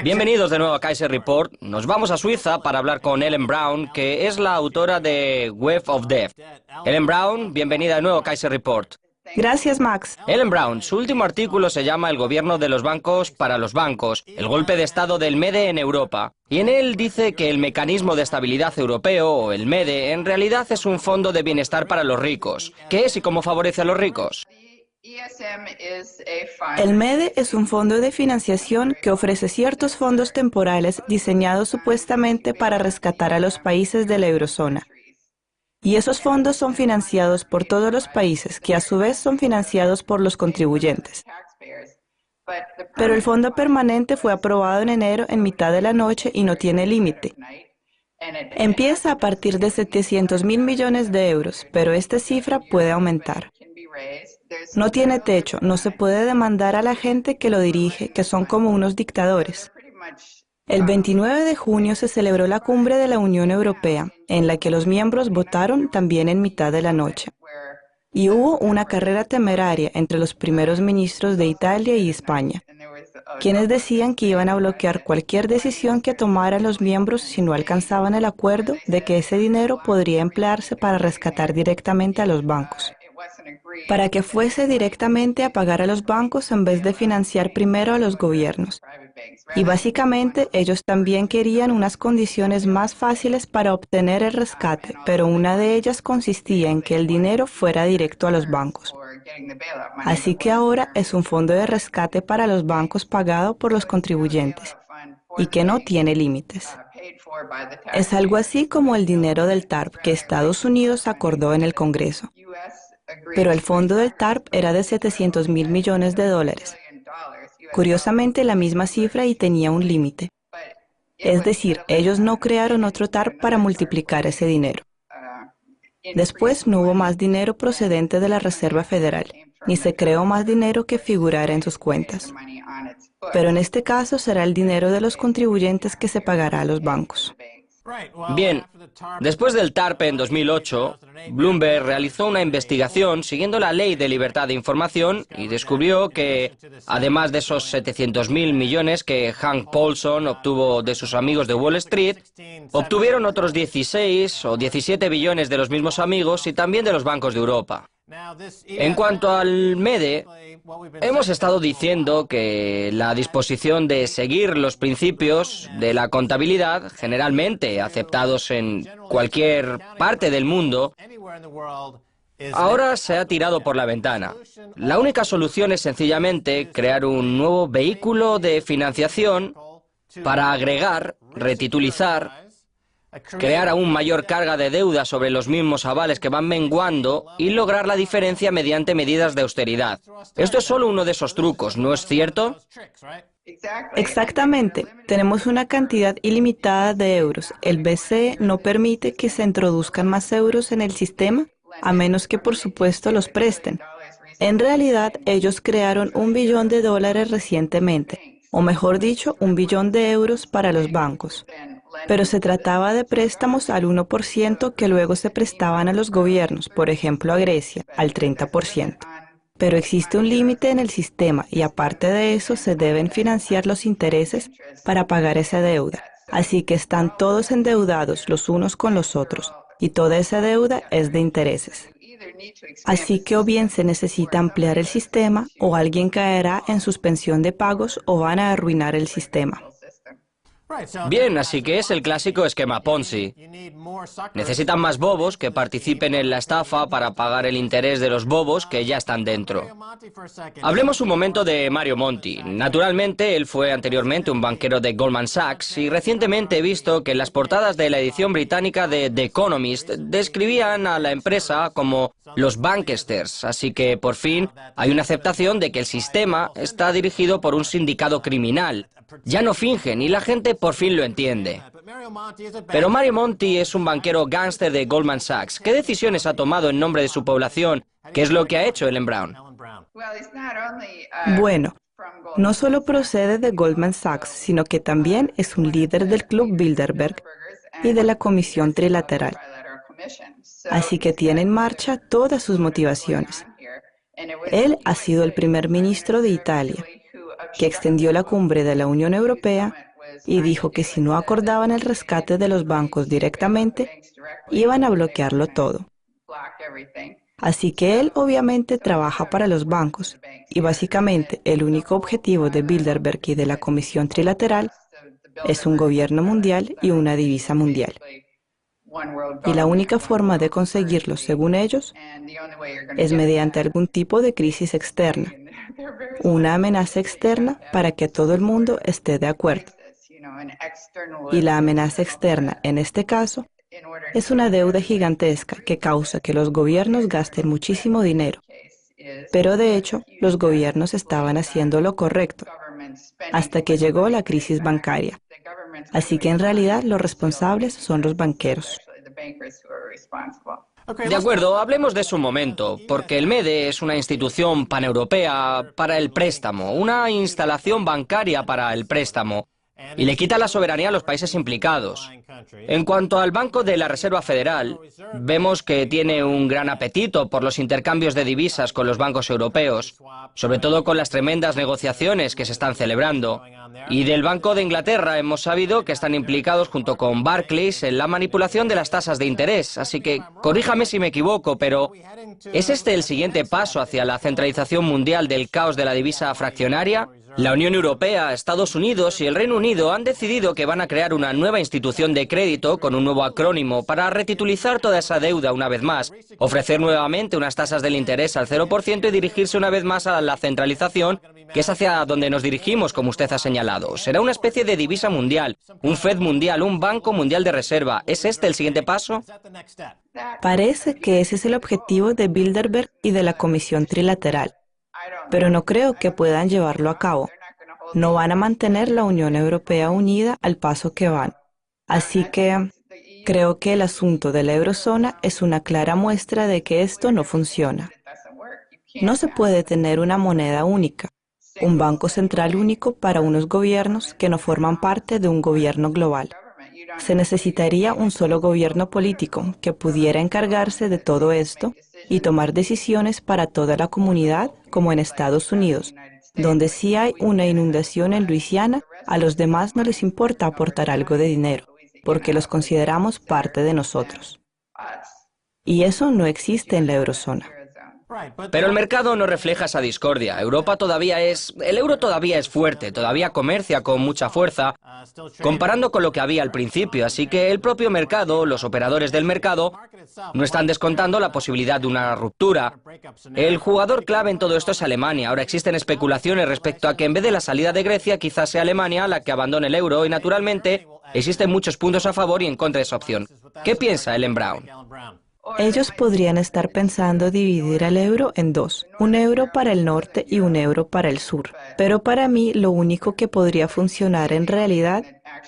Bienvenidos de nuevo a Kaiser Report. Nos vamos a Suiza para hablar con Ellen Brown, que es la autora de Web of Death. Ellen Brown, bienvenida de nuevo a Kaiser Report. Gracias, Max. Ellen Brown, su último artículo se llama El gobierno de los bancos para los bancos, el golpe de estado del MEDE en Europa. Y en él dice que el mecanismo de estabilidad europeo, o el MEDE, en realidad es un fondo de bienestar para los ricos. ¿Qué es y cómo favorece a los ricos? El MEDE es un fondo de financiación que ofrece ciertos fondos temporales diseñados supuestamente para rescatar a los países de la eurozona. Y esos fondos son financiados por todos los países, que a su vez son financiados por los contribuyentes. Pero el fondo permanente fue aprobado en enero en mitad de la noche y no tiene límite. Empieza a partir de 700.000 millones de euros, pero esta cifra puede aumentar. No tiene techo, no se puede demandar a la gente que lo dirige, que son como unos dictadores. El 29 de junio se celebró la cumbre de la Unión Europea, en la que los miembros votaron también en mitad de la noche. Y hubo una carrera temeraria entre los primeros ministros de Italia y España, quienes decían que iban a bloquear cualquier decisión que tomaran los miembros si no alcanzaban el acuerdo de que ese dinero podría emplearse para rescatar directamente a los bancos. Para que fuese directamente a pagar a los bancos en vez de financiar primero a los gobiernos. Y básicamente ellos también querían unas condiciones más fáciles para obtener el rescate, pero una de ellas consistía en que el dinero fuera directo a los bancos. Así que ahora es un fondo de rescate para los bancos pagado por los contribuyentes y que no tiene límites. Es algo así como el dinero del TARP que Estados Unidos acordó en el Congreso. Pero el fondo del TARP era de 700.000 millones de dólares. Curiosamente, la misma cifra y tenía un límite. Es decir, ellos no crearon otro TARP para multiplicar ese dinero. Después no hubo más dinero procedente de la Reserva Federal, ni se creó más dinero que figurara en sus cuentas. Pero en este caso será el dinero de los contribuyentes que se pagará a los bancos. Bien, después del TARP en 2008, Bloomberg realizó una investigación siguiendo la Ley de Libertad de Información y descubrió que, además de esos 700.000 millones que Hank Paulson obtuvo de sus amigos de Wall Street, obtuvieron otros 16 o 17 billones de los mismos amigos y también de los bancos de Europa. En cuanto al MEDE, hemos estado diciendo que la disposición de seguir los principios de la contabilidad, generalmente aceptados en cualquier parte del mundo, ahora se ha tirado por la ventana. La única solución es sencillamente crear un nuevo vehículo de financiación para agregar, retitulizar, crear aún mayor carga de deuda sobre los mismos avales que van menguando y lograr la diferencia mediante medidas de austeridad. Esto es solo uno de esos trucos, ¿no es cierto? Exactamente. Tenemos una cantidad ilimitada de euros. El BCE no permite que se introduzcan más euros en el sistema, a menos que por supuesto los presten. En realidad, ellos crearon $1 billón recientemente, o mejor dicho, $1 billón para los bancos. Pero se trataba de préstamos al 1% que luego se prestaban a los gobiernos, por ejemplo a Grecia, al 30%. Pero existe un límite en el sistema y aparte de eso se deben financiar los intereses para pagar esa deuda. Así que están todos endeudados los unos con los otros y toda esa deuda es de intereses. Así que o bien se necesita ampliar el sistema o alguien caerá en suspensión de pagos o van a arruinar el sistema. Bien, así que es el clásico esquema Ponzi. Necesitan más bobos que participen en la estafa para pagar el interés de los bobos que ya están dentro. Hablemos un momento de Mario Monti. Naturalmente, él fue anteriormente un banquero de Goldman Sachs y recientemente he visto que en las portadas de la edición británica de The Economist describían a la empresa como los banksters, así que por fin hay una aceptación de que el sistema está dirigido por un sindicato criminal. Ya no fingen y la gente por fin lo entiende. Pero Mario Monti es un banquero gángster de Goldman Sachs. ¿Qué decisiones ha tomado en nombre de su población? ¿Qué es lo que ha hecho Ellen Brown? Bueno, no solo procede de Goldman Sachs, sino que también es un líder del Club Bilderberg y de la Comisión Trilateral. Así que tiene en marcha todas sus motivaciones. Él ha sido el primer ministro de Italia. que extendió la cumbre de la Unión Europea y dijo que si no acordaban el rescate de los bancos directamente, iban a bloquearlo todo. Así que él obviamente trabaja para los bancos y básicamente el único objetivo de Bilderberg y de la Comisión Trilateral es un gobierno mundial y una divisa mundial. Y la única forma de conseguirlo, según ellos, es mediante algún tipo de crisis externa, una amenaza externa para que todo el mundo esté de acuerdo. Y la amenaza externa, en este caso, es una deuda gigantesca que causa que los gobiernos gasten muchísimo dinero. Pero de hecho, los gobiernos estaban haciendo lo correcto hasta que llegó la crisis bancaria. Así que en realidad los responsables son los banqueros. De acuerdo, hablemos de eso un momento, porque el MEDE es una institución paneuropea para el préstamo, una instalación bancaria para el préstamo, y le quita la soberanía a los países implicados. En cuanto al Banco de la Reserva Federal, vemos que tiene un gran apetito por los intercambios de divisas con los bancos europeos, sobre todo con las tremendas negociaciones que se están celebrando. Y del Banco de Inglaterra hemos sabido que están implicados junto con Barclays en la manipulación de las tasas de interés, así que corríjame si me equivoco, pero ¿es este el siguiente paso hacia la centralización mundial del caos de la divisa fraccionaria? La Unión Europea, Estados Unidos y el Reino Unido han decidido que van a crear una nueva institución de crédito con un nuevo acrónimo para retitulizar toda esa deuda una vez más, ofrecer nuevamente unas tasas del interés al 0% y dirigirse una vez más a la centralización, que es hacia donde nos dirigimos, como usted ha señalado. Será una especie de divisa mundial, un Fed mundial, un Banco Mundial de Reserva. ¿Es este el siguiente paso? Parece que ese es el objetivo de Bilderberg y de la Comisión Trilateral. Pero no creo que puedan llevarlo a cabo. No van a mantener la Unión Europea unida al paso que van. Así que creo que el asunto de la eurozona es una clara muestra de que esto no funciona. No se puede tener una moneda única, un banco central único para unos gobiernos que no forman parte de un gobierno global. Se necesitaría un solo gobierno político que pudiera encargarse de todo esto y tomar decisiones para toda la comunidad, como en Estados Unidos, donde si hay una inundación en Luisiana, a los demás no les importa aportar algo de dinero, porque los consideramos parte de nosotros. Y eso no existe en la eurozona. Pero el mercado no refleja esa discordia. El euro todavía es fuerte, todavía comercia con mucha fuerza, comparando con lo que había al principio. Así que el propio mercado, los operadores del mercado, no están descontando la posibilidad de una ruptura. El jugador clave en todo esto es Alemania. Ahora existen especulaciones respecto a que en vez de la salida de Grecia, quizás sea Alemania la que abandone el euro y, naturalmente, existen muchos puntos a favor y en contra de esa opción. ¿Qué piensa Ellen Brown? Ellos podrían estar pensando dividir al euro en dos, un euro para el norte y un euro para el sur. Pero para mí lo único que podría funcionar en realidad,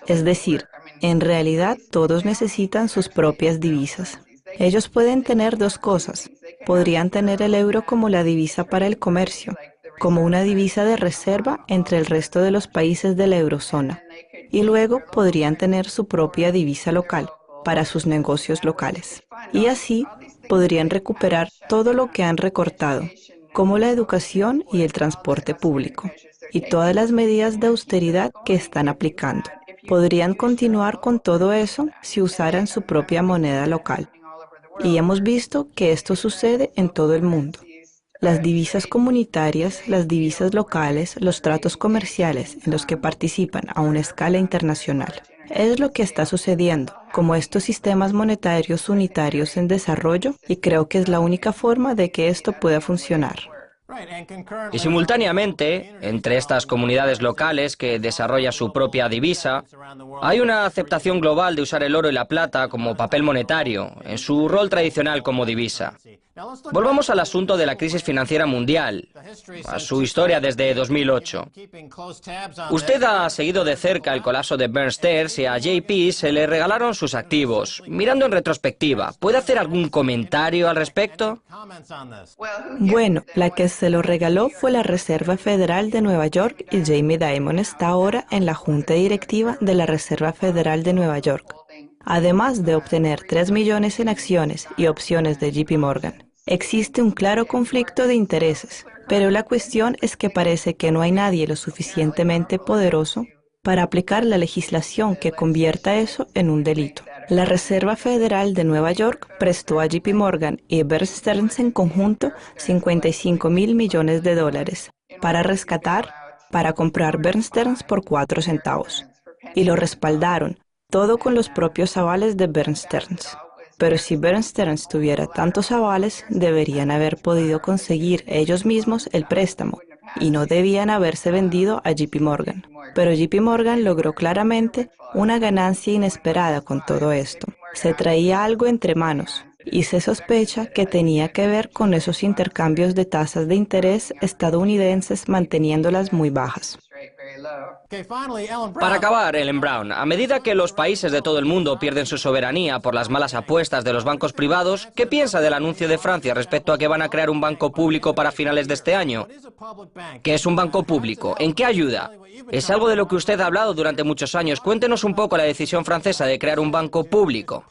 es decir, en realidad todos necesitan sus propias divisas. Ellos pueden tener dos cosas. Podrían tener el euro como la divisa para el comercio, como una divisa de reserva entre el resto de los países de la eurozona. Y luego podrían tener su propia divisa local para sus negocios locales. Y así podrían recuperar todo lo que han recortado, como la educación y el transporte público, y todas las medidas de austeridad que están aplicando. Podrían continuar con todo eso si usaran su propia moneda local. Y hemos visto que esto sucede en todo el mundo. Las divisas comunitarias, las divisas locales, los tratos comerciales en los que participan a una escala internacional. Es lo que está sucediendo, como estos sistemas monetarios unitarios en desarrollo, y creo que es la única forma de que esto pueda funcionar. Y simultáneamente, entre estas comunidades locales que desarrollan su propia divisa, hay una aceptación global de usar el oro y la plata como papel monetario, en su rol tradicional como divisa. Volvamos al asunto de la crisis financiera mundial, a su historia desde 2008. Usted ha seguido de cerca el colapso de Bear Stearns y a JP se le regalaron sus activos. Mirando en retrospectiva, ¿puede hacer algún comentario al respecto? Bueno, la que se lo regaló fue la Reserva Federal de Nueva York y Jamie Dimon está ahora en la Junta Directiva de la Reserva Federal de Nueva York. Además de obtener 3 millones en acciones y opciones de JP Morgan. Existe un claro conflicto de intereses. Pero la cuestión es que parece que no hay nadie lo suficientemente poderoso para aplicar la legislación que convierta eso en un delito. La Reserva Federal de Nueva York prestó a JP Morgan y Bear Stearns en conjunto $55.000 millones para comprar Bear Stearns por 4 centavos. Y lo respaldaron, todo con los propios avales de Bear Stearns. Pero si Bear Stearns tuviera tantos avales, deberían haber podido conseguir ellos mismos el préstamo y no debían haberse vendido a JP Morgan. Pero JP Morgan logró claramente una ganancia inesperada con todo esto. Se traía algo entre manos y se sospecha que tenía que ver con esos intercambios de tasas de interés estadounidenses manteniéndolas muy bajas. Para acabar, Ellen Brown, a medida que los países de todo el mundo pierden su soberanía por las malas apuestas de los bancos privados, ¿qué piensa del anuncio de Francia respecto a que van a crear un banco público para finales de este año? ¿Qué es un banco público? ¿En qué ayuda? Es algo de lo que usted ha hablado durante muchos años. Cuéntenos un poco la decisión francesa de crear un banco público.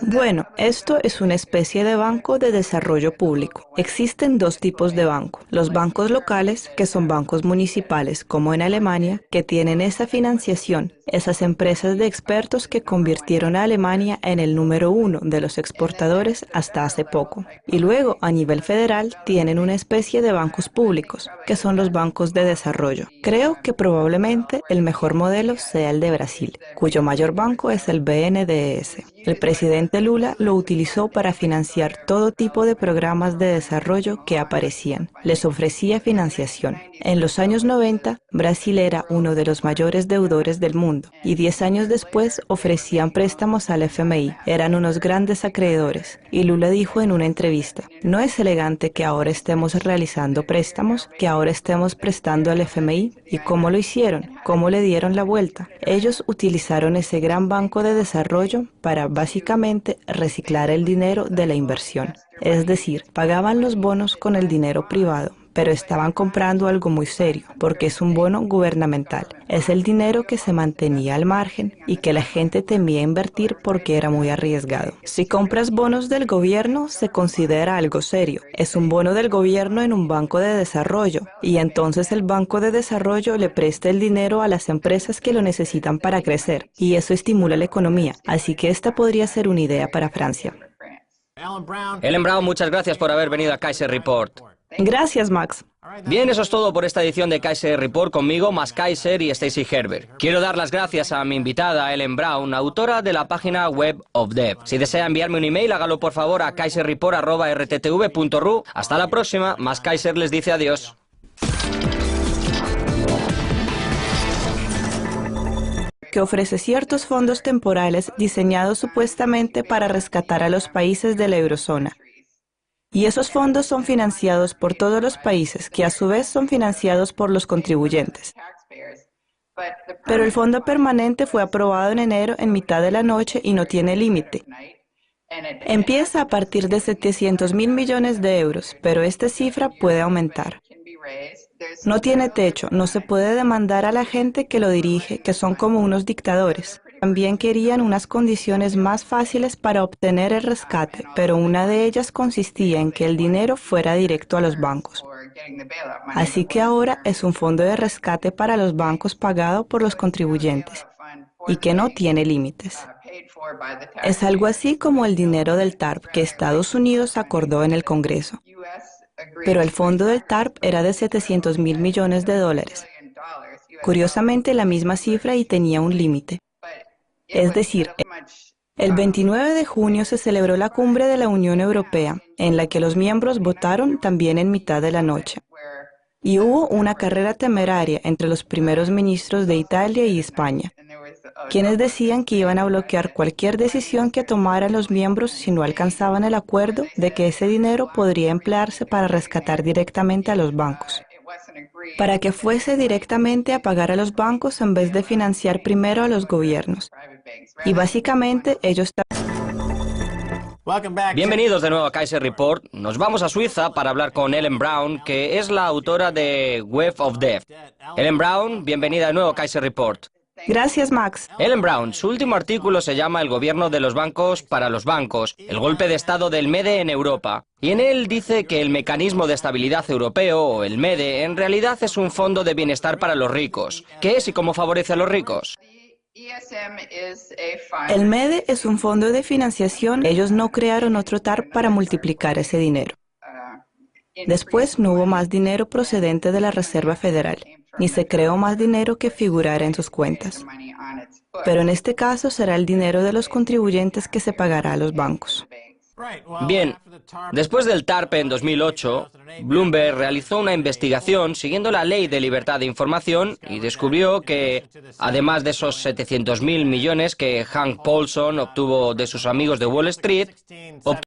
Bueno, esto es una especie de banco de desarrollo público. Existen dos tipos de banco. Los bancos locales, que son bancos municipales, como en Alemania, que tienen esa financiación, esas empresas de expertos que convirtieron a Alemania en el número 1 de los exportadores hasta hace poco. Y luego, a nivel federal, tienen una especie de bancos públicos, que son los bancos de desarrollo. Creo que probablemente el mejor modelo sea el de Brasil, cuyo mayor banco es el BNDES. El presidente Lula lo utilizó para financiar todo tipo de programas de desarrollo que aparecían. Les ofrecía financiación. En los años 90, Brasil era uno de los mayores deudores del mundo y 10 años después ofrecían préstamos al FMI. Eran unos grandes acreedores. Y Lula dijo en una entrevista, no es elegante que ahora estemos realizando préstamos, que ahora estemos prestando al FMI. ¿Y cómo lo hicieron? ¿Cómo le dieron la vuelta? Ellos utilizaron ese gran banco de desarrollo para básicamente reciclar el dinero de la inversión. Es decir, pagaban los bonos con el dinero privado, pero estaban comprando algo muy serio, porque es un bono gubernamental. Es el dinero que se mantenía al margen y que la gente temía invertir porque era muy arriesgado. Si compras bonos del gobierno, se considera algo serio. Es un bono del gobierno en un banco de desarrollo, y entonces el banco de desarrollo le presta el dinero a las empresas que lo necesitan para crecer, y eso estimula la economía. Así que esta podría ser una idea para Francia. Ellen Brown, muchas gracias por haber venido a Kaiser Report. Gracias, Max. Bien, eso es todo por esta edición de Kaiser Report conmigo, Max Kaiser y Stacey Herbert. Quiero dar las gracias a mi invitada, Ellen Brown, autora de la página web of Dev. Si desea enviarme un email, hágalo por favor a kaiserreport@rttv.ru. Hasta la próxima, Max Kaiser les dice adiós. Que ofrece ciertos fondos temporales diseñados supuestamente para rescatar a los países de la eurozona. Y esos fondos son financiados por todos los países, que a su vez son financiados por los contribuyentes. Pero el fondo permanente fue aprobado en enero en mitad de la noche y no tiene límite. Empieza a partir de 700.000 millones de euros, pero esta cifra puede aumentar. No tiene techo, no se puede demandar a la gente que lo dirige, que son como unos dictadores. También querían unas condiciones más fáciles para obtener el rescate, pero una de ellas consistía en que el dinero fuera directo a los bancos. Así que ahora es un fondo de rescate para los bancos pagado por los contribuyentes y que no tiene límites. Es algo así como el dinero del TARP que Estados Unidos acordó en el Congreso. Pero el fondo del TARP era de 700.000 millones de dólares. Curiosamente la misma cifra y tenía un límite. Es decir, el 29 de junio se celebró la cumbre de la Unión Europea, en la que los miembros votaron también en mitad de la noche. Y hubo una carrera temeraria entre los primeros ministros de Italia y España, quienes decían que iban a bloquear cualquier decisión que tomaran los miembros si no alcanzaban el acuerdo de que ese dinero podría emplearse para rescatar directamente a los bancos. Para que fuese directamente a pagar a los bancos en vez de financiar primero a los gobiernos. Y básicamente ellos... Bienvenidos de nuevo a Kaiser Report. Nos vamos a Suiza para hablar con Ellen Brown, que es la autora de Web of Dev. Ellen Brown, bienvenida de nuevo a Kaiser Report. Gracias, Max. Ellen Brown, su último artículo se llama El gobierno de los bancos para los bancos, el golpe de estado del MEDE en Europa. Y en él dice que el mecanismo de estabilidad europeo, o el MEDE, en realidad es un fondo de bienestar para los ricos. ¿Qué es y cómo favorece a los ricos? El MEDE es un fondo de financiación. Ellos no crearon otro TARP para multiplicar ese dinero. Después no hubo más dinero procedente de la Reserva Federal, ni se creó más dinero que figurara en sus cuentas. Pero en este caso será el dinero de los contribuyentes que se pagará a los bancos. Bien, después del TARP en 2008, Bloomberg realizó una investigación siguiendo la Ley de Libertad de Información y descubrió que, además de esos 700.000 millones que Hank Paulson obtuvo de sus amigos de Wall Street,